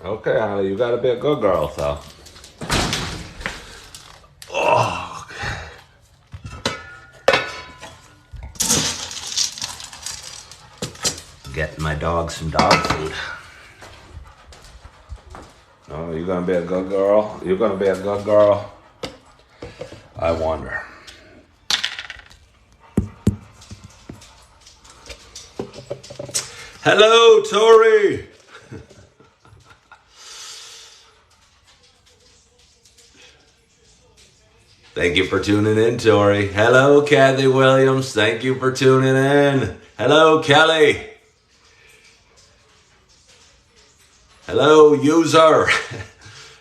Okay, honey, you gotta be a good girl, though. Oh. Getting my dog some dog food. Oh, you gonna be a good girl? You gonna be a good girl? I wonder. Hello, Tori. Thank you for tuning in, Tori. Hello, Kathy Williams. Thank you for tuning in. Hello, Kelly. Hello, user.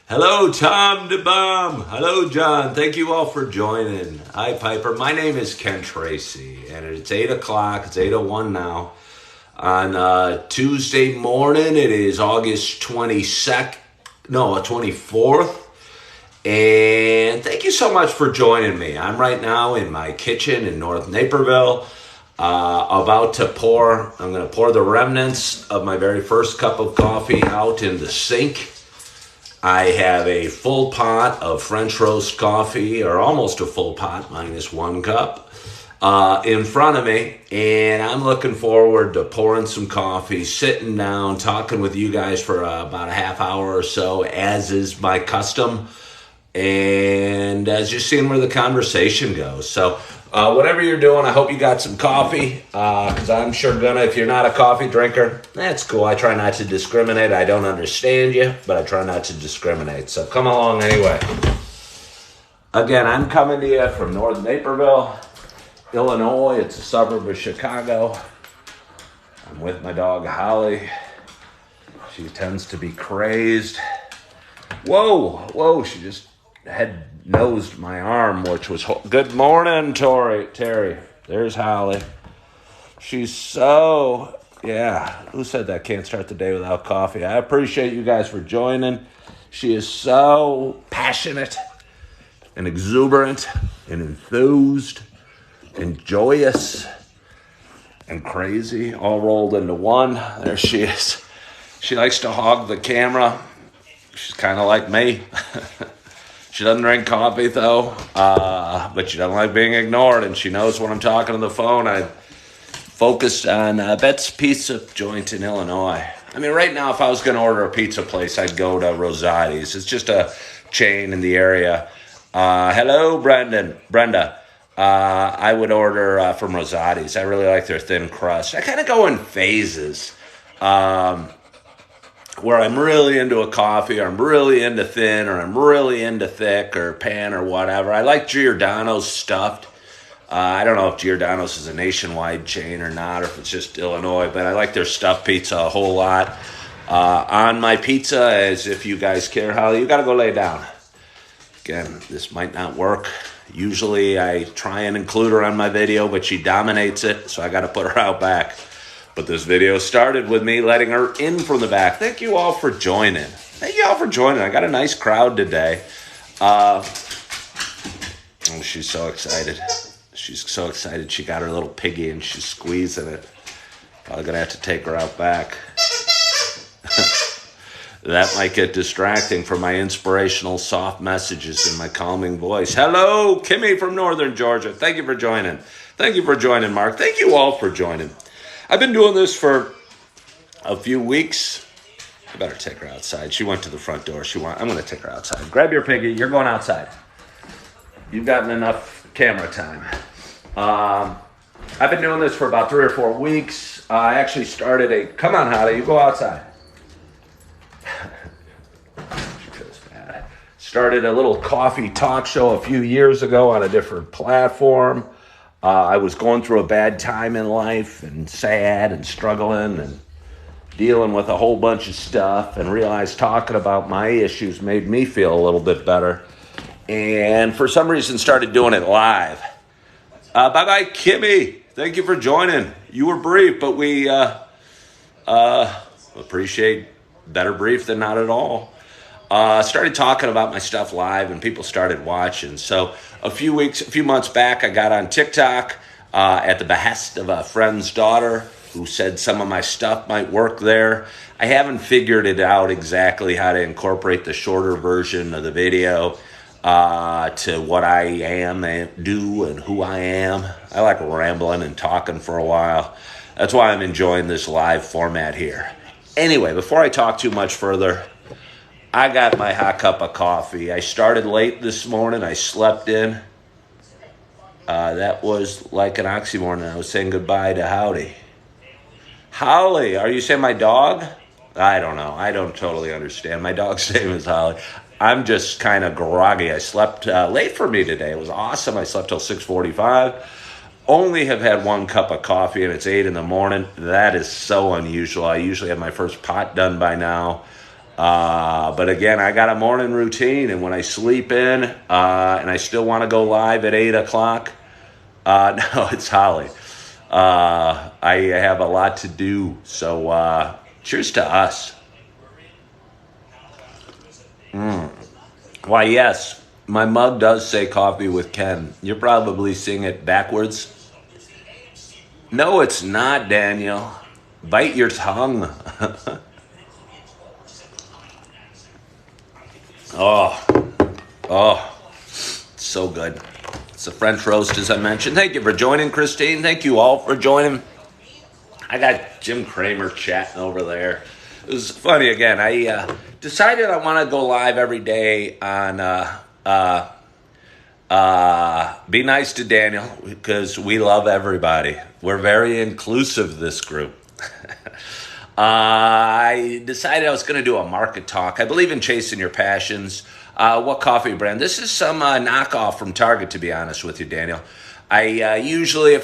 Hello, Tom DeBomb. Hello, John. Thank you all for joining. Hi, Piper. My name is Ken Tracy, and it's 8 o'clock. It's 8:01 now. On Tuesday morning, it is August 24th. And thank you so much for joining me. I'm right now in my kitchen in North Naperville, I'm going to pour the remnants of my very first cup of coffee out in the sink. I have a full pot of French roast coffee, or almost a full pot, minus 1 cup, in front of me. And I'm looking forward to pouring some coffee, sitting down, talking with you guys for about a half hour or so, as is my custom. And as you're seeing where the conversation goes. So whatever you're doing, I hope you got some coffee, because I'm sure if you're not a coffee drinker, that's cool. I try not to discriminate. I don't understand you, but I try not to discriminate. So come along anyway. Again, I'm coming to you from North Naperville, Illinois. It's a suburb of Chicago. I'm with my dog, Holly. She tends to be crazed. Whoa, she just head-nosed my arm, which was... Good morning, Terry. There's Holly. She's so... Yeah, who said that? Can't start the day without coffee. I appreciate you guys for joining. She is so passionate and exuberant and enthused and joyous and crazy, all rolled into one. There she is. She likes to hog the camera. She's kind of like me. She doesn't drink coffee, though, but she doesn't like being ignored, and she knows when I'm talking on the phone. I focused on Bet's Pizza Joint in Illinois. I mean, right now, if I was going to order a pizza place, I'd go to Rosati's. It's just a chain in the area. Hello, Brenda. I would order from Rosati's. I really like their thin crust. I kind of go in phases. Where I'm really into a coffee, or I'm really into thin, or I'm really into thick, or pan, or whatever. I like Giordano's stuffed. I don't know if Giordano's is a nationwide chain or not, or if it's just Illinois, but I like their stuffed pizza a whole lot. On my pizza, as if you guys care, Holly, you got to go lay down. Again, this might not work. Usually I try and include her on my video, but she dominates it, so I got to put her out back. But this video started with me letting her in from the back. Thank you all for joining. I got a nice crowd today. She's so excited. She's so excited she got her little piggy and she's squeezing it. Probably going to have to take her out back. That might get distracting from my inspirational soft messages and my calming voice. Hello, Kimmy from Northern Georgia. Thank you for joining. Thank you for joining, Mark. Thank you all for joining. I've been doing this for a few weeks. I better take her outside. She went to the front door. I'm going to take her outside. Grab your piggy. You're going outside. You've gotten enough camera time. I've been doing this for about 3 or 4 weeks. I actually started come on, Holly, you go outside. She feels bad. Started a little coffee talk show a few years ago on a different platform. I was going through a bad time in life and sad and struggling and dealing with a whole bunch of stuff, and realized talking about my issues made me feel a little bit better. And for some reason started doing it live. Bye-bye, Kimmy. Thank you for joining. You were brief, but we appreciate better brief than not at all. Started talking about my stuff live, and people started watching. So a few months back, I got on TikTok at the behest of a friend's daughter. who said some of my stuff might work there. I haven't figured it out exactly how to incorporate the shorter version of the video to what I am and do and who I am. I like rambling and talking for a while. That's why I'm enjoying this live format here. Anyway, before I talk too much further, I got my hot cup of coffee. I started late this morning. I slept in. That was like an oxymoron. I was saying goodbye to Howdy. Holly, are you saying my dog? I don't know. I don't totally understand. My dog's name is Holly. I'm just kind of groggy. I slept late for me today. It was awesome. I slept till 6:45. Only have had one cup of coffee, and it's 8 in the morning. That is so unusual. I usually have my first pot done by now. But again, I got a morning routine, and when I sleep in and I still want to go live at 8 o'clock, no, it's Holly. I have a lot to do, so cheers to us. Why, yes, my mug does say coffee with Ken. You're probably seeing it backwards. No, it's not, Daniel. Bite your tongue. Oh, so good. It's a French roast, as I mentioned. Thank you for joining, Christine. Thank you all for joining. I got Jim Kramer chatting over there. It was funny, again. I decided I want to go live every day on Be Nice to Daniel, because we love everybody. We're very inclusive, this group. I decided I was going to do a market talk. I believe in chasing your passions. What coffee brand? This is some knockoff from Target, to be honest with you, Daniel. I usually,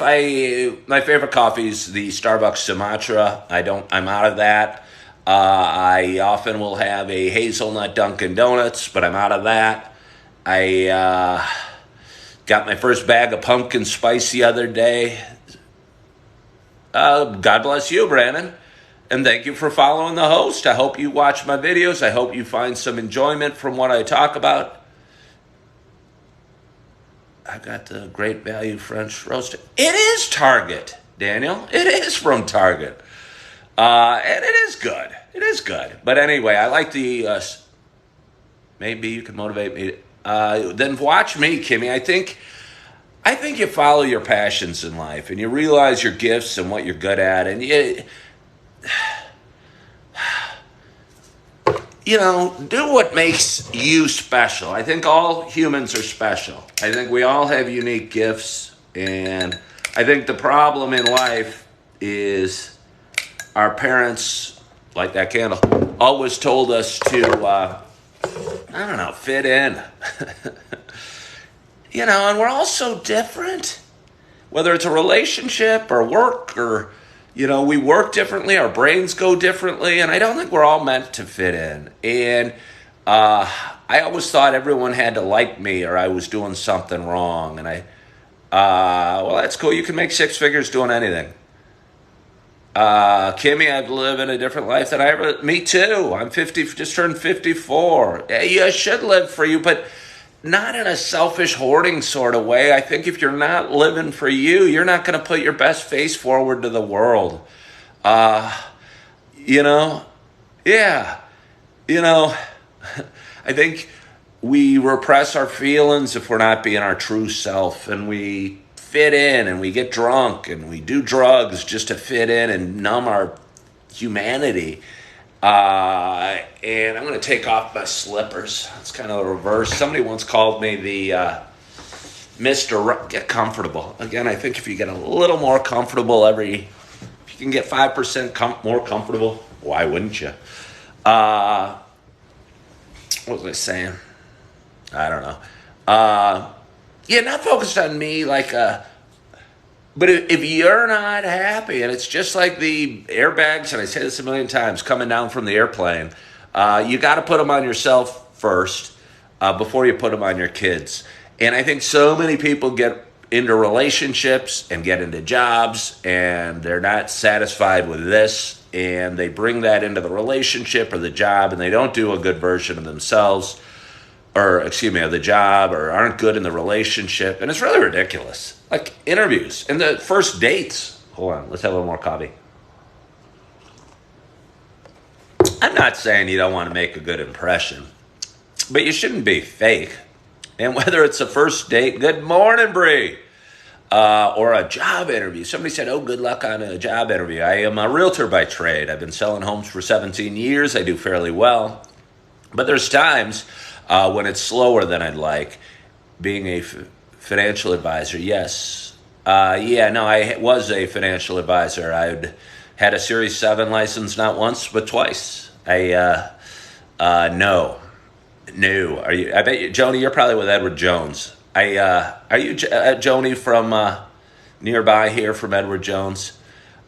my favorite coffee is the Starbucks Sumatra. I'm out of that. I often will have a hazelnut Dunkin' Donuts, but I'm out of that. I got my first bag of pumpkin spice the other day. God bless you, Brandon. And thank you for following the host. I hope you watch my videos. I hope you find some enjoyment from what I talk about. I got the Great Value French Roast. It is Target, Daniel. It is from Target. And it is good. It is good. But anyway, I like the... maybe you can motivate me. Then watch me, Kimmy. I think you follow your passions in life, and you realize your gifts and what you're good at, and you know, do what makes you special. I think all humans are special. I think we all have unique gifts, and I think the problem in life is our parents, like that candle, always told us to, fit in. You know, and we're all so different. Whether it's a relationship or work or... You know, we work differently, our brains go differently, and I don't think we're all meant to fit in. And I always thought everyone had to like me or I was doing something wrong. And well, that's cool. You can make six figures doing anything. Kimmy, I've lived in a different life than I ever... Me too. I'm 50, just turned 54. Yeah, I should live for you, but... not in a selfish hoarding sort of way. I think if you're not living for you, you're not going to put your best face forward to the world. You know? Yeah. You know, I think we repress our feelings if we're not being our true self, and we fit in and we get drunk and we do drugs just to fit in and numb our humanity. And I'm going to take off my slippers. It's kind of a reverse. Somebody once called me the Mr. Get comfortable. Again, I think if you get a little more comfortable if you can get 5% more comfortable, why wouldn't you? What was I saying? I don't know. Yeah, not focused on me but if you're not happy, and it's just like the airbags, and I say this a million times, coming down from the airplane, you got to put them on yourself first before you put them on your kids. And I think so many people get into relationships and get into jobs, and they're not satisfied with this, and they bring that into the relationship or the job, and they don't do a good version of themselves, of the job, or aren't good in the relationship, and it's really ridiculous. Like interviews and the first dates. Hold on, let's have a little more coffee. I'm not saying you don't want to make a good impression, but you shouldn't be fake. And whether it's a first date, good morning, Bree, or a job interview. Somebody said, oh, good luck on a job interview. I am a realtor by trade. I've been selling homes for 17 years. I do fairly well. But there's times when it's slower than I'd like. Being a financial advisor, yes. I was a financial advisor. I'd had a Series 7 license not once, but twice. No. Are you? I bet you, Joni, you're probably with Edward Jones. Are you Joni from nearby here from Edward Jones?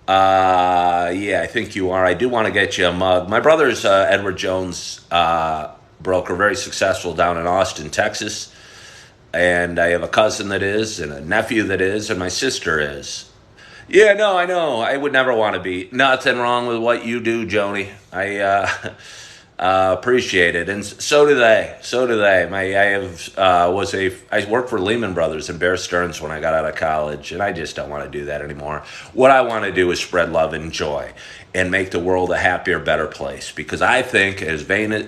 I think you are. I do want to get you a mug. My brother's Edward Jones broker, very successful down in Austin, Texas. And I have a cousin that is, and a nephew that is, and my sister is. Yeah, no, I know. I would never want to be. Nothing wrong with what you do, Joni. I appreciate it, and so do they. I worked for Lehman Brothers and Bear Stearns when I got out of college, and I just don't want to do that anymore. What I want to do is spread love and joy and make the world a happier, better place. Because I think,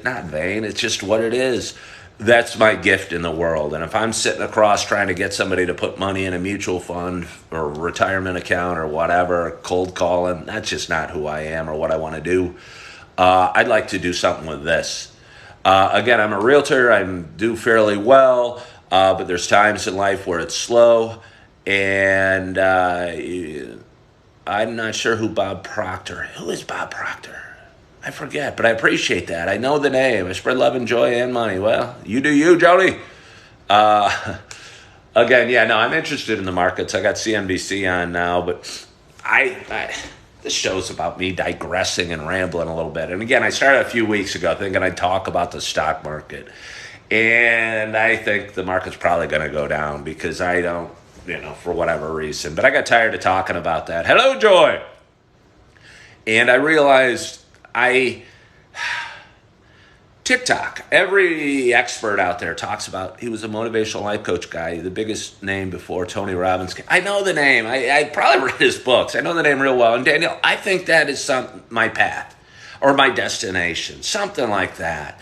not vain, it's just what it is. That's my gift in the world. And if I'm sitting across trying to get somebody to put money in a mutual fund or retirement account or whatever, cold calling, that's just not who I am or what I want to do. I'd like to do something with this. Again, I'm a realtor. I do fairly well, but there's times in life where it's slow. And I'm not sure who is Bob Proctor? I forget, but I appreciate that. I know the name. I spread love and joy and money. Well, you do you, Jody. Again, I'm interested in the markets. I got CNBC on now, but this show's about me digressing and rambling a little bit. And again, I started a few weeks ago thinking I'd talk about the stock market. And I think the market's probably going to go down because I don't, for whatever reason. But I got tired of talking about that. Hello, Joy. And I realized TikTok, every expert out there talks about, he was a motivational life coach guy, the biggest name before Tony Robbins. I know the name. I probably read his books. I know the name real well. And Daniel, I think that is my path or my destination, something like that.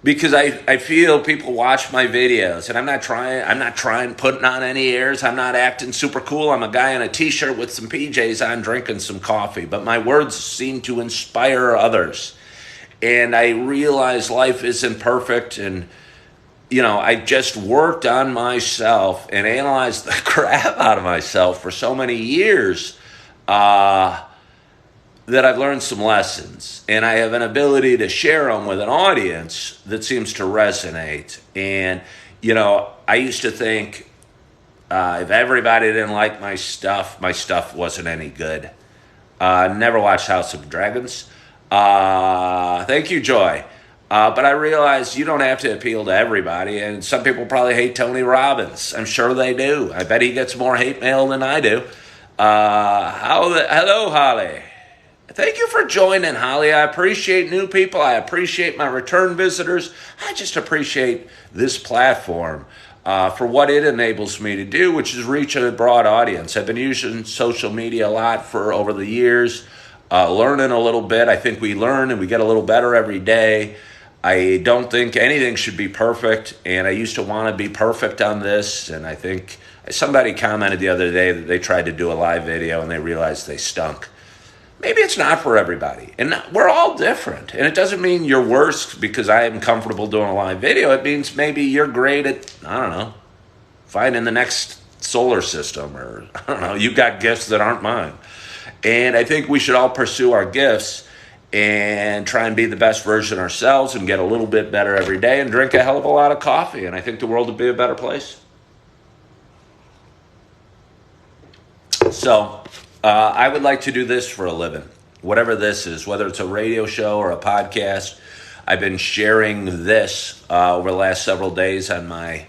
Because I feel people watch my videos, and I'm not trying putting on any airs. I'm not acting super cool. I'm a guy in a t-shirt with some PJs on drinking some coffee, but my words seem to inspire others. And I realize life isn't perfect, and I just worked on myself and analyzed the crap out of myself for so many years that I've learned some lessons, and I have an ability to share them with an audience that seems to resonate. And, I used to think if everybody didn't like my stuff wasn't any good. Never watched House of Dragons. Thank you, Joy. But I realized you don't have to appeal to everybody, and some people probably hate Tony Robbins. I'm sure they do. I bet he gets more hate mail than I do. Hello, Holly. Thank you for joining, Holly. I appreciate new people. I appreciate my return visitors. I just appreciate this platform for what it enables me to do, which is reach a broad audience. I've been using social media a lot for over the years, learning a little bit. I think we learn and we get a little better every day. I don't think anything should be perfect, and I used to want to be perfect on this, and I think somebody commented the other day that they tried to do a live video and they realized they stunk. Maybe it's not for everybody, and we're all different. And it doesn't mean you're worse because I am comfortable doing a live video. It means maybe you're great at, finding the next solar system, or you've got gifts that aren't mine. And I think we should all pursue our gifts and try and be the best version of ourselves and get a little bit better every day and drink a hell of a lot of coffee. And I think the world would be a better place. So I would like to do this for a living, whatever this is, whether it's a radio show or a podcast. I've been sharing this over the last several days on my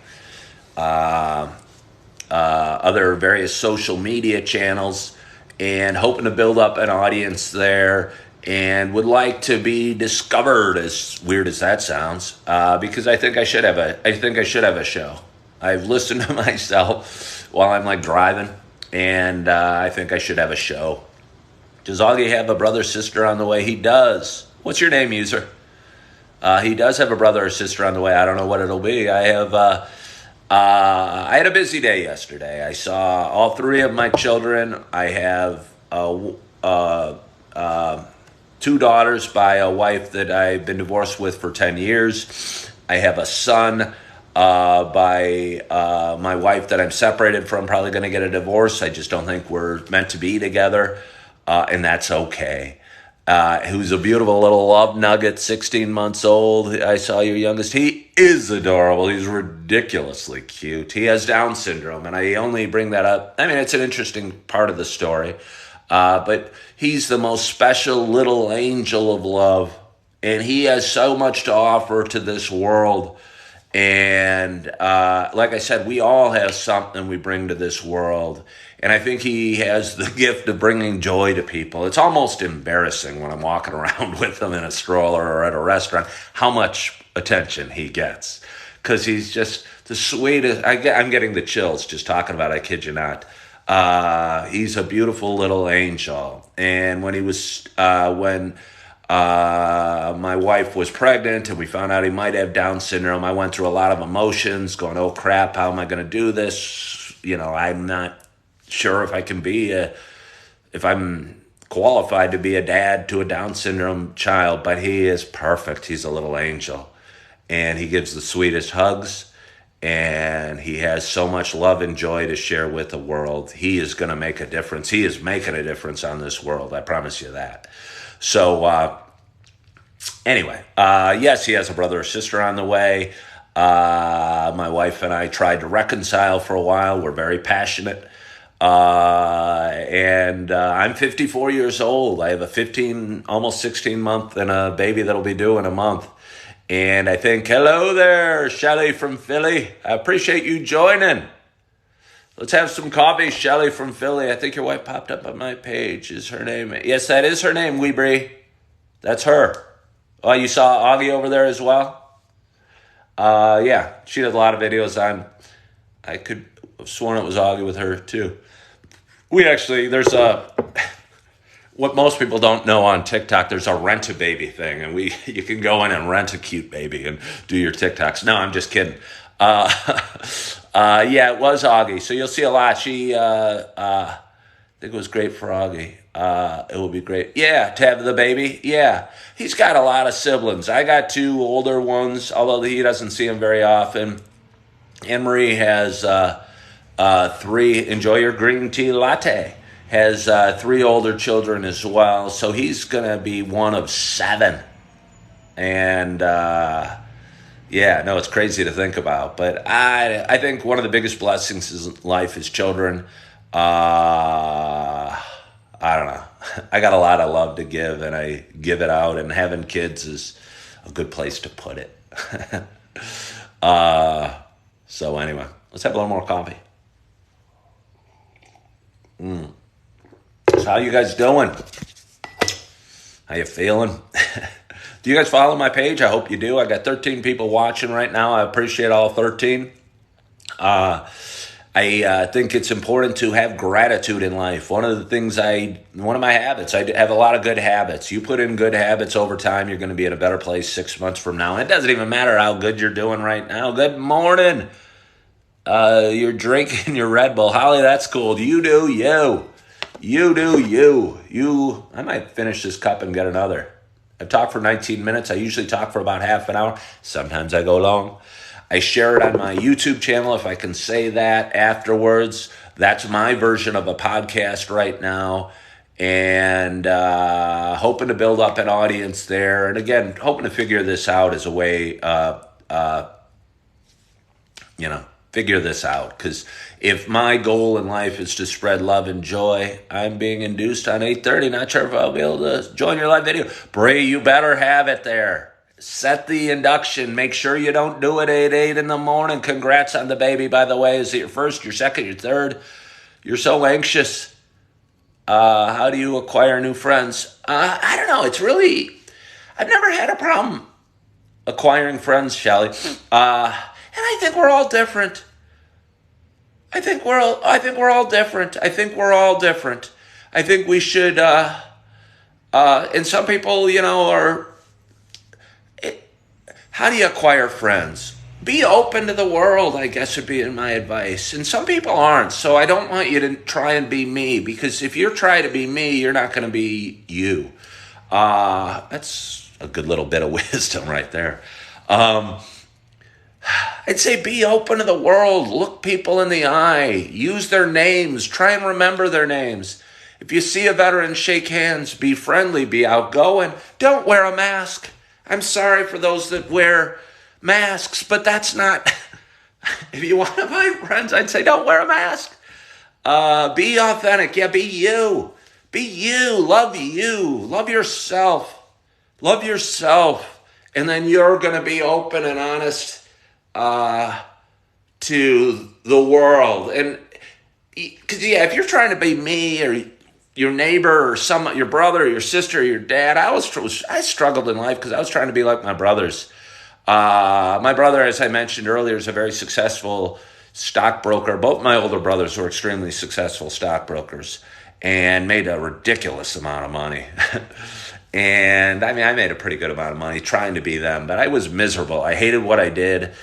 other various social media channels, and hoping to build up an audience there, and would like to be discovered, as weird as that sounds, because I think I should have a show. I've listened to myself while I'm driving, and I think I should have a show. Does Augie have a brother or sister on the way? He does. What's your name, user? He does have a brother or sister on the way. I don't know what it'll be. I had a busy day yesterday. I saw all three of my children. I have two daughters by a wife that I've been divorced with for 10 years. I have a son by my wife that I'm separated from, probably going to get a divorce. I just don't think we're meant to be together, and that's okay. Who's a beautiful little love nugget, 16 months old. I saw your youngest. He is adorable. He's ridiculously cute. He has Down syndrome, and I only bring that up. I mean, it's an interesting part of the story, but he's the most special little angel of love, and he has so much to offer to this world. And like I said, we all have something we bring to this world. And I think he has the gift of bringing joy to people. It's almost embarrassing when I'm walking around with him in a stroller or at a restaurant how much attention he gets. Because he's just the sweetest. I'm getting the chills just talking about it, I kid you not. He's a beautiful little angel. And when my wife was pregnant and we found out he might have Down syndrome, I went through a lot of emotions going, oh crap, how am I going to do this? I'm not sure if I'm qualified to be a dad to a Down syndrome child, but he is perfect. He's a little angel, and he gives the sweetest hugs, and he has so much love and joy to share with the world. He is going to make a difference. He is making a difference on this world. I promise you that. So anyway, yes, he has a brother or sister on the way. My wife and I tried to reconcile for a while. We're very passionate. And I'm 54 years old. I have a almost 16 month and a baby that'll be due in a month. And I think, hello there, Shelly from Philly. I appreciate you joining. Let's have some coffee, Shelly from Philly. I think your wife popped up on my page. Is her name? Yes, that is her name, Weebree. That's her. Oh, you saw Augie over there as well? Yeah, she does a lot of videos on. I could have sworn it was Augie with her too. There's what most people don't know on TikTok, there's a rent a baby thing, and you can go in and rent a cute baby and do your TikToks. No, I'm just kidding. Yeah, it was Augie. So you'll see a lot. I think it was great for Augie. It will be great. Yeah, to have the baby. Yeah, he's got a lot of siblings. I got two older ones, although he doesn't see them very often. Anne-Marie has three. Enjoy your green tea latte. Has three older children as well. So he's going to be one of seven. And it's crazy to think about. But I think one of the biggest blessings in life is children. I don't know. I got a lot of love to give, and I give it out, and having kids is a good place to put it. So anyway, let's have a little more coffee. So how you guys doing? How you feeling? Do you guys follow my page? I hope you do. I got 13 people watching right now. I appreciate all 13. I think it's important to have gratitude in life. One of my habits, I have a lot of good habits. You put in good habits over time, you're going to be in a better place 6 months from now. And it doesn't even matter how good you're doing right now. Good morning. You're drinking your Red Bull. Holly, that's cool. You do you. You do you. I might finish this cup and get another. I've talked for 19 minutes. I usually talk for about half an hour. Sometimes I go long. I share it on my YouTube channel, if I can say that afterwards. That's my version of a podcast right now. And hoping to build up an audience there. And again, hoping to figure this out as a way, figure this out. Because if my goal in life is to spread love and joy, I'm being induced on 8:30. Not sure if I'll be able to join your live video. Bray, you better have it there. Set the induction. Make sure you don't do it at 8 in the morning. Congrats on the baby, by the way. Is it your first, your second, your third? You're so anxious. How do you acquire new friends? I don't know. I've never had a problem acquiring friends, Shelly. And I think we're all different. I think we're all different. I think we should And some people, how do you acquire friends? Be open to the world, I guess would be my advice. And some people aren't, so I don't want you to try and be me, because if you're trying to be me, you're not going to be you. That's a good little bit of wisdom right there. I'd say be open to the world. Look people in the eye. Use their names. Try and remember their names. If you see a veteran, shake hands. Be friendly. Be outgoing. Don't wear a mask. I'm sorry for those that wear masks, but that's not... If you want to find friends, I'd say don't wear a mask. Be authentic. Yeah, be you. Be you. Love you. Love yourself. Love yourself. And then you're going to be open and honest to the world. And because, if you're trying to be me or your neighbor or your brother or your sister or your dad, I struggled in life because I was trying to be like my brothers. My brother, as I mentioned earlier, is a very successful stockbroker. Both my older brothers were extremely successful stockbrokers and made a ridiculous amount of money. And I made a pretty good amount of money trying to be them, but I was miserable. I hated what I did,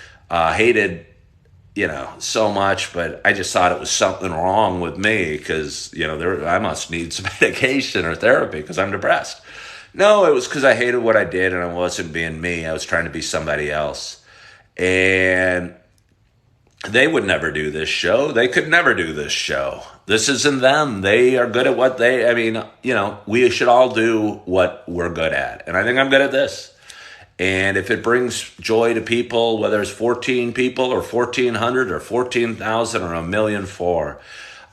so much, but I just thought it was something wrong with me because, I must need some medication or therapy because I'm depressed. No, it was because I hated what I did and I wasn't being me. I was trying to be somebody else. And they would never do this show. They could never do this show. This isn't them. They are good at what we should all do what we're good at. And I think I'm good at this. And if it brings joy to people, whether it's 14 people or 1,400 or 14,000 or 1,000,004,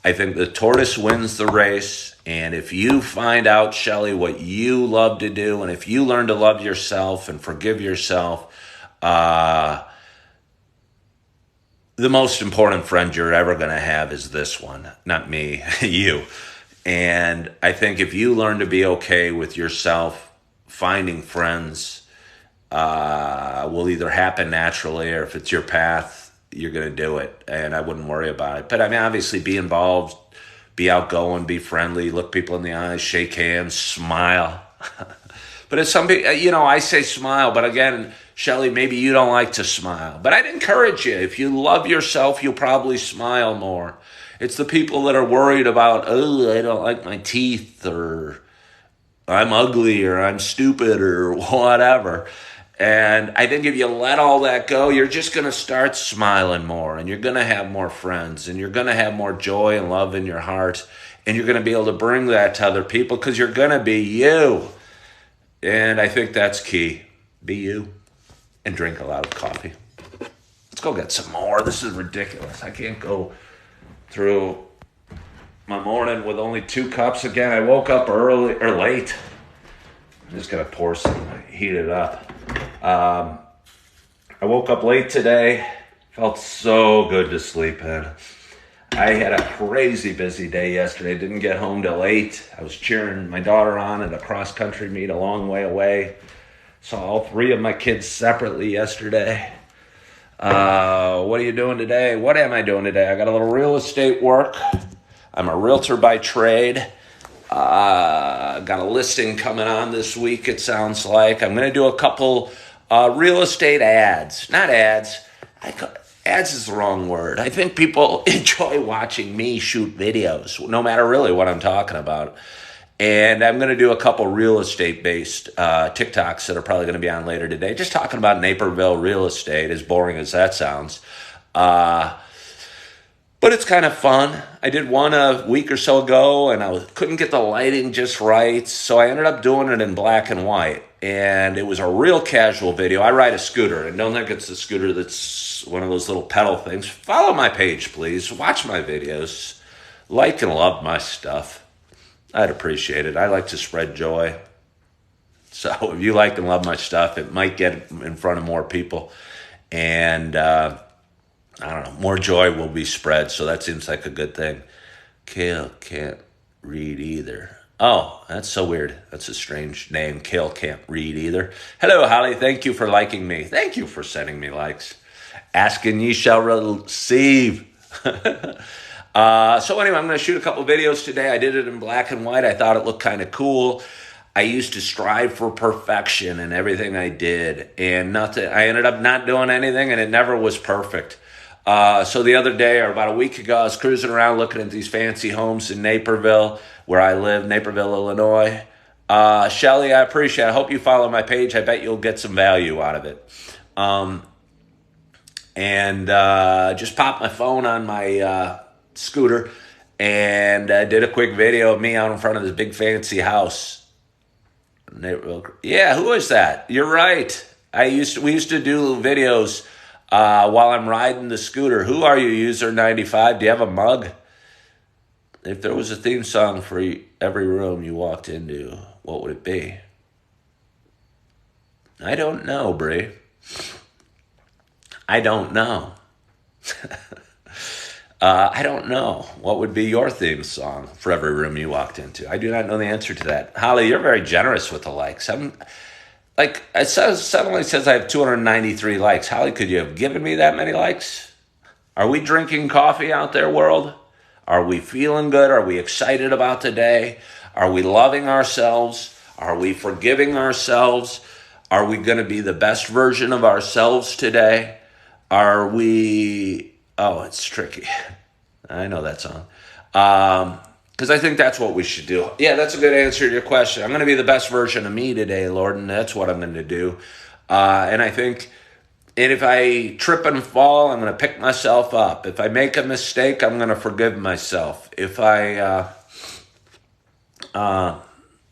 I think the tortoise wins the race. And if you find out, Shelley, what you love to do, and if you learn to love yourself and forgive yourself, the most important friend you're ever going to have is this one, not me, you. And I think if you learn to be okay with yourself, finding friends will either happen naturally, or if it's your path, you're going to do it. And I wouldn't worry about it. But obviously be involved, be outgoing, be friendly, look people in the eyes, shake hands, smile. But it's some people, I say smile, but again, Shelley, maybe you don't like to smile. But I'd encourage you, if you love yourself, you'll probably smile more. It's the people that are worried about, I don't like my teeth, or I'm ugly, or I'm stupid, or whatever. And I think if you let all that go, you're just going to start smiling more, and you're going to have more friends, and you're going to have more joy and love in your heart, and you're going to be able to bring that to other people because you're going to be you. And I think that's key. Be you and drink a lot of coffee. Let's go get some more. This is ridiculous. I can't go through my morning with only 2 cups again. I woke up early or late. I'm just going to pour some, heat it up. I woke up late today. Felt so good to sleep in. I had a crazy busy day yesterday. Didn't get home till 8. I was cheering my daughter on at a cross-country meet a long way away. Saw all 3 of my kids separately yesterday. What are you doing today? What am I doing today? I got a little real estate work. I'm a realtor by trade. Got a listing coming on this week, it sounds like. I'm going to do a couple real estate ads. Not ads. Ads is the wrong word. I think people enjoy watching me shoot videos, no matter really what I'm talking about. And I'm going to do a couple real estate-based TikToks that are probably going to be on later today, just talking about Naperville real estate, as boring as that sounds. But it's kind of fun. I did one a week or so ago, and I couldn't get the lighting just right, so I ended up doing it in black and white. And it was a real casual video. I ride a scooter, and don't think it's the scooter that's one of those little pedal things. Follow my page, please. Watch my videos. Like and love my stuff. I'd appreciate it. I like to spread joy. So if you like and love my stuff, it might get in front of more people. And I don't know, more joy will be spread. So that seems like a good thing. Kale can't read either. Oh, that's so weird. That's a strange name. Kale can't read either. Hello, Holly. Thank you for liking me. Thank you for sending me likes. Ask and ye shall receive. So anyway, I'm going to shoot a couple videos today. I did it in black and white. I thought it looked kind of cool. I used to strive for perfection in everything I did, and I ended up not doing anything, and it never was perfect. So the other day, or about a week ago, I was cruising around looking at these fancy homes in Naperville, where I live, Naperville, Illinois. Shelly, I appreciate it. I hope you follow my page. I bet you'll get some value out of it. And just popped my phone on my scooter and did a quick video of me out in front of this big fancy house. Yeah, who is that? You're right. We used to do videos while I'm riding the scooter. Who are you, user 95? Do you have a mug? If there was a theme song for every room you walked into, what would it be? I don't know, Bree. I don't know. I don't know. What would be your theme song for every room you walked into? I do not know the answer to that. Holly, you're very generous with the likes. It suddenly says I have 293 likes. Holly, could you have given me that many likes? Are we drinking coffee out there, world? Are we feeling good? Are we excited about the day? Are we loving ourselves? Are we forgiving ourselves? Are we going to be the best version of ourselves today? Are we... Oh, it's tricky. I know that song. Because I think that's what we should do. Yeah, that's a good answer to your question. I'm going to be the best version of me today, Lord, and that's what I'm going to do. And I think... And if I trip and fall, I'm going to pick myself up. If I make a mistake, I'm going to forgive myself. If I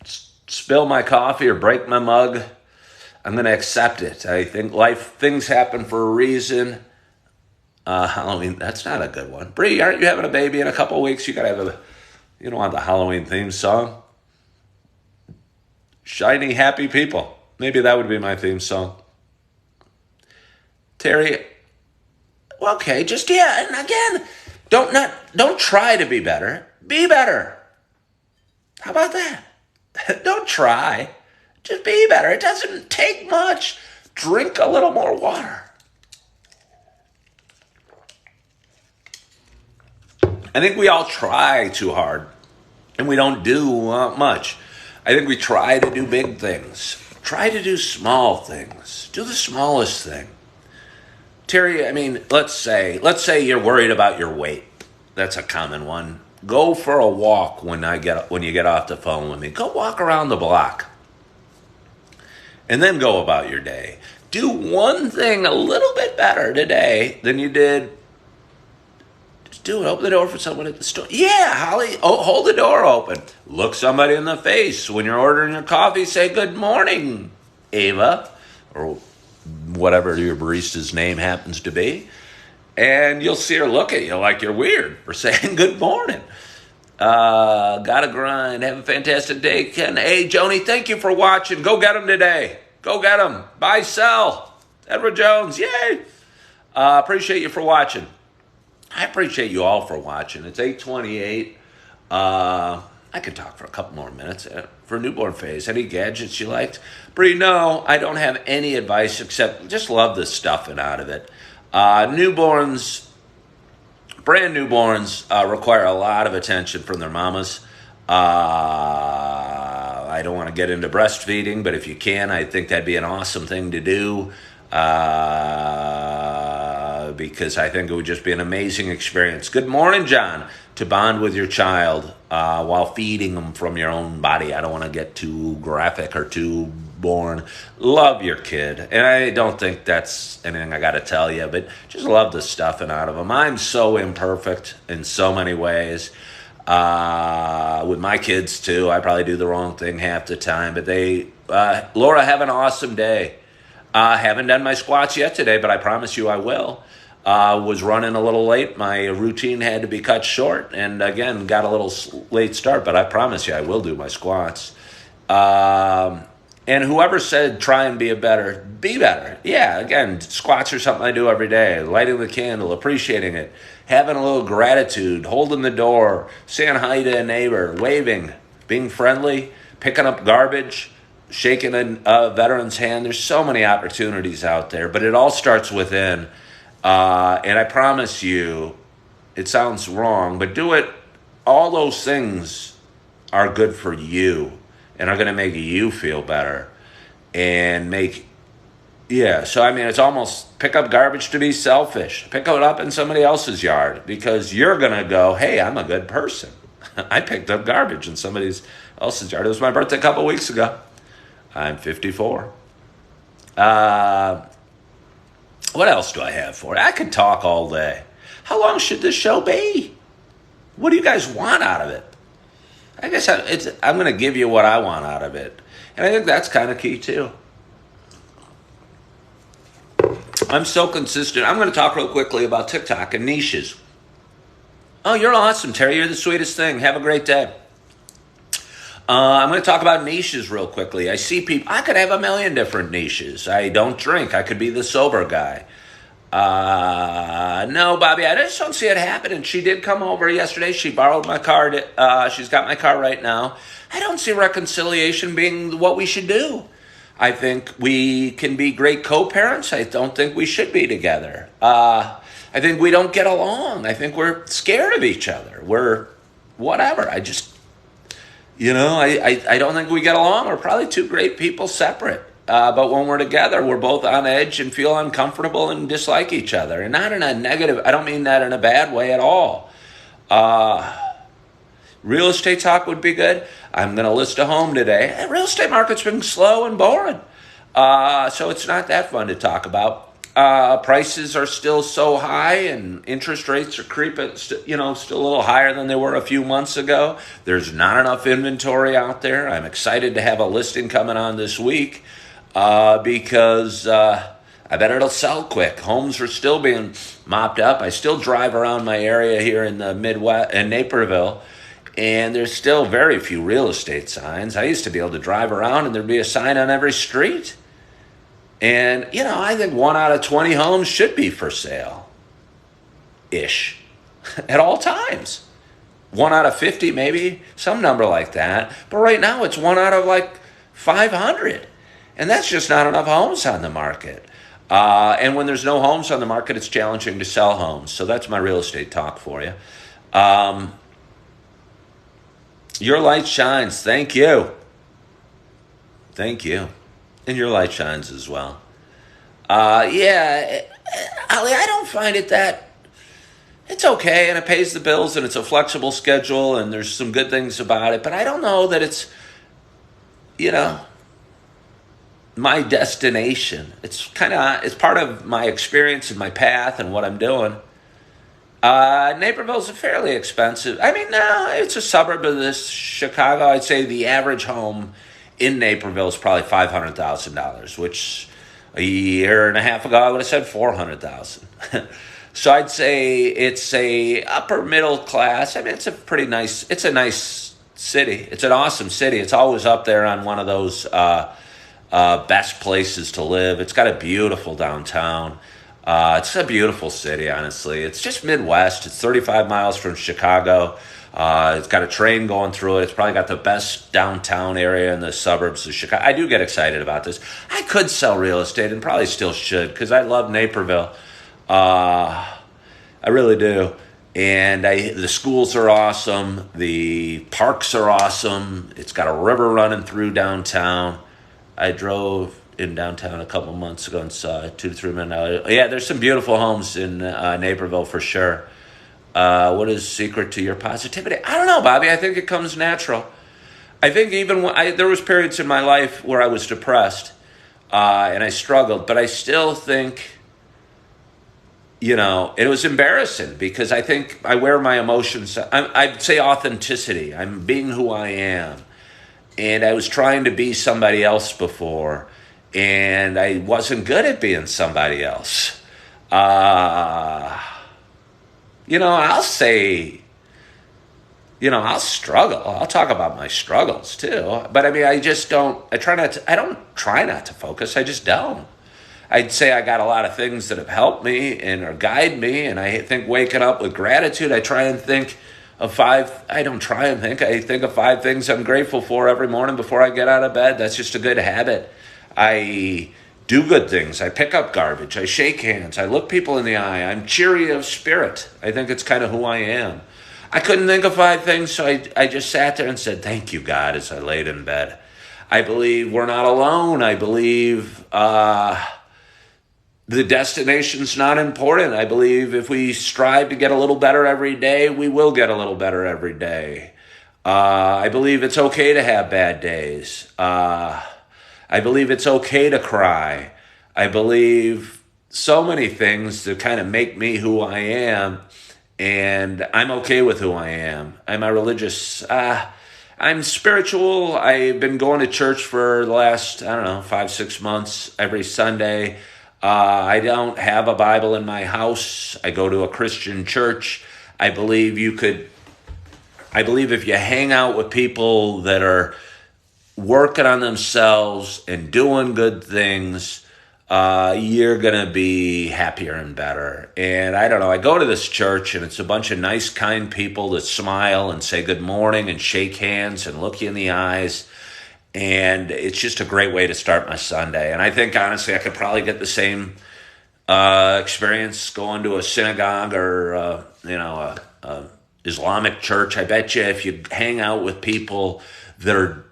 spill my coffee or break my mug, I'm going to accept it. I think things happen for a reason. Halloween, that's not a good one. Bree, aren't you having a baby in a couple of weeks? You got to have you don't want the Halloween theme song. Shiny, happy people. Maybe that would be my theme song. Terry, okay, and again, don't try to be better. Be better. How about that? Don't try. Just be better. It doesn't take much. Drink a little more water. I think we all try too hard, and we don't do much. I think we try to do big things. Try to do small things. Do the smallest thing. Terry, I mean, let's say you're worried about your weight. That's a common one. Go for a walk when you get off the phone with me. Go walk around the block. And then go about your day. Do one thing a little bit better today than you did. Just do it. Open the door for someone at the store. Yeah, Holly, hold the door open. Look somebody in the face. When you're ordering your coffee, say, good morning, Ava, or whatever your barista's name happens to be, and you'll see her look at you like you're weird for saying good morning. Gotta grind. Have a fantastic day, Ken. Hey, Joni, thank you for watching. Go get them today. Go get them. Buy, sell. Edward Jones, yay. Appreciate you for watching. I appreciate you all for watching. It's 8:28. I could talk for a couple more minutes. For newborn phase, any gadgets you liked? Bree, no, I don't have any advice except just love the stuffing out of it. Brand newborns require a lot of attention from their mamas. I don't want to get into breastfeeding, but if you can, I think that'd be an awesome thing to do. Because I think it would just be an amazing experience. Good morning, John. To bond with your child while feeding them from your own body. I don't want to get too graphic or too boring. Love your kid. And I don't think that's anything I got to tell you, but just love the stuffing out of them. I'm so imperfect in so many ways. With my kids, too. I probably do the wrong thing half the time. But Laura, have an awesome day. Haven't done my squats yet today, but I promise you I will. Was running a little late. My routine had to be cut short. And again, got a little late start, but I promise you I will do my squats. And whoever said try and be better. Yeah, again, squats are something I do every day. Lighting the candle, appreciating it. Having a little gratitude, holding the door, saying hi to a neighbor, waving, being friendly, picking up garbage, shaking a veteran's hand. There's so many opportunities out there, but it all starts within. And I promise you, it sounds wrong, but do it. All those things are good for you. and are going to make you feel better and make, yeah. So, I mean, it's almost pick up garbage to be selfish. Pick it up in somebody else's yard because you're going to go, hey, I'm a good person. I picked up garbage in somebody else's yard. It was my birthday a couple of weeks ago. I'm 54. What else do I have for you? I could talk all day. How long should this show be? What do you guys want out of it? I guess I'm going to give you what I want out of it. And I think that's kind of key too. I'm so consistent. I'm going to talk real quickly about TikTok and niches. Oh, you're awesome, Terry. You're the sweetest thing. Have a great day. I'm going to talk about niches real quickly. I see people, I could have a million different niches. I don't drink. I could be the sober guy. No, Bobby, I just don't see it happening. She did come over yesterday. She borrowed my car. She's got my car right now. I don't see reconciliation being what we should do. I think we can be great co-parents. I don't think we should be together. I think we don't get along. I think we're scared of each other. We're whatever. I don't think we get along. We're probably two great people separate. But when we're together, we're both on edge and feel uncomfortable and dislike each other. And not in a negative, I don't mean that in a bad way at all. Real estate talk would be good. I'm going to list a home today. The real estate market's been slow and boring. So it's not that fun to talk about. Prices are still so high and interest rates are creeping, still a little higher than they were a few months ago. There's not enough inventory out there. I'm excited to have a listing coming on this week because I bet it'll sell quick. Homes are still being mopped up. I still drive around my area here in the Midwest, in Naperville, and there's still very few real estate signs. I used to be able to drive around and there'd be a sign on every street. And, I think 1 out of 20 homes should be for sale-ish at all times. 1 out of 50, maybe, some number like that. But right now it's 1 out of 500. And that's just not enough homes on the market. And when there's no homes on the market, it's challenging to sell homes. So that's my real estate talk for you. Your light shines. Thank you. Thank you. And your light shines as well. Ali, I don't find it that, it's okay and it pays the bills and it's a flexible schedule and there's some good things about it, but I don't know that it's, my destination. It's part of my experience and my path and what I'm doing. Naperville's a fairly expensive, it's a suburb of this Chicago. I'd say the average home in Naperville is probably $500,000, which a year and a half ago I would have said $400,000. So I'd say it's a upper middle class. It's a nice city. It's an awesome city. It's always up there on one of those best places to live. It's got a beautiful downtown. It's a beautiful city, honestly. It's just Midwest. It's 35 miles from Chicago. It's got a train going through it. It's probably got the best downtown area in the suburbs of Chicago. I do get excited about this. I could sell real estate and probably still should because I love Naperville. I really do. And the schools are awesome. The parks are awesome. It's got a river running through downtown. I drove in downtown a couple months ago and saw a 2 to 3 minute. Yeah, there's some beautiful homes in Naperville for sure. What is the secret to your positivity? I don't know, Bobby. I think it comes natural. I think even when there was periods in my life where I was depressed and I struggled, but I still think, it was embarrassing because I think I wear my emotions. I'd say authenticity. I'm being who I am. And I was trying to be somebody else before, and I wasn't good at being somebody else. I'll say, I'll struggle. I'll talk about my struggles too. But I don't try not to focus. I just don't. I'd say I got a lot of things that have helped me and or guide me. And I think waking up with gratitude, I try and think of 5. I don't try and think. I think of 5 things I'm grateful for every morning before I get out of bed. That's just a good habit. I do good things. I pick up garbage. I shake hands. I look people in the eye. I'm cheery of spirit. I think it's kind of who I am. I couldn't think of 5 things, so I just sat there and said, thank you, God, as I laid in bed. I believe we're not alone. I believe the destination's not important. I believe if we strive to get a little better every day, we will get a little better every day. I believe it's okay to have bad days. I believe it's okay to cry. I believe so many things that kind of make me who I am, and I'm okay with who I am. I'm spiritual. I've been going to church for the last, 5-6 months every Sunday. I don't have a Bible in my house. I go to a Christian church. I believe if you hang out with people that are working on themselves and doing good things, you're going to be happier and better. And I don't know, I go to this church and it's a bunch of nice, kind people that smile and say good morning and shake hands and look you in the eyes. And it's just a great way to start my Sunday. And I think, honestly, I could probably get the same experience going to a synagogue or, a Islamic church. I bet you if you hang out with people that are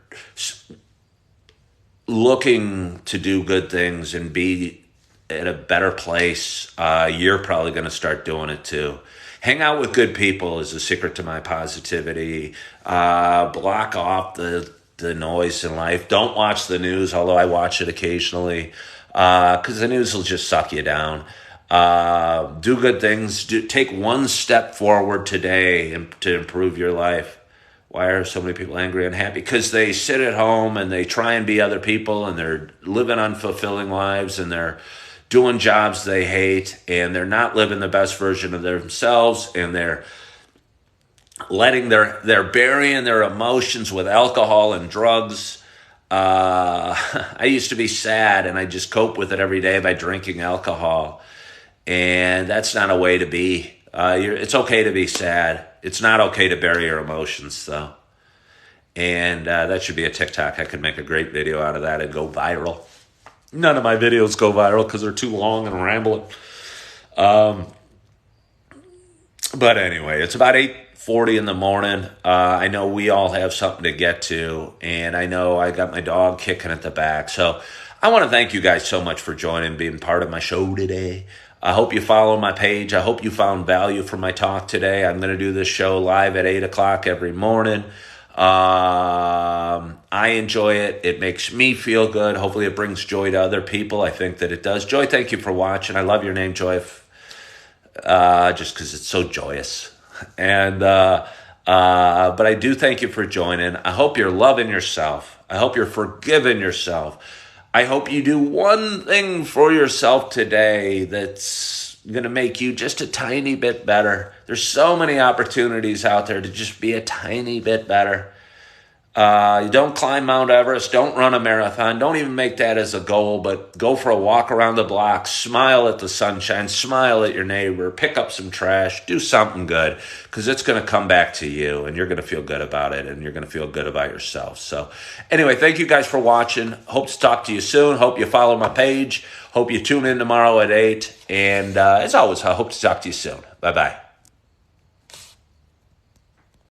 looking to do good things and be in a better place, you're probably going to start doing it too. Hang out with good people is the secret to my positivity. Block off the noise in life. Don't watch the news, although I watch it occasionally, because the news will just suck you down. Do good things. Take one step forward today to improve your life. Why are so many people angry and unhappy? Because they sit at home and they try and be other people and they're living unfulfilling lives and they're doing jobs they hate and they're not living the best version of themselves and they're they're burying their emotions with alcohol and drugs. I used to be sad and I just cope with it every day by drinking alcohol. And that's not a way to be. It's okay to be sad. It's not okay to bury your emotions, though. And that should be a TikTok. I could make a great video out of that and go viral. None of my videos go viral because they're too long and rambling. But anyway, it's about 8:40 in the morning. I know we all have something to get to, and I know I got my dog kicking at the back. So I want to thank you guys so much for joining, being part of my show today. I hope you follow my page. I hope you found value from my talk today. I'm going to do this show live at 8 o'clock every morning. I enjoy it. It makes me feel good. Hopefully it brings joy to other people. I think that it does. Joy, thank you for watching. I love your name, Joy, just because it's so joyous. And but I do thank you for joining. I hope you're loving yourself. I hope you're forgiving yourself. I hope you do one thing for yourself today that's going to make you just a tiny bit better. There's so many opportunities out there to just be a tiny bit better. You don't climb Mount Everest. Don't run a marathon. Don't even make that as a goal, but go for a walk around the block. Smile at the sunshine. Smile at your neighbor. Pick up some trash. Do something good because it's going to come back to you and you're going to feel good about it and you're going to feel good about yourself. So anyway, thank you guys for watching. Hope to talk to you soon. Hope you follow my page. Hope you tune in tomorrow at 8. And as always, I hope to talk to you soon. Bye-bye.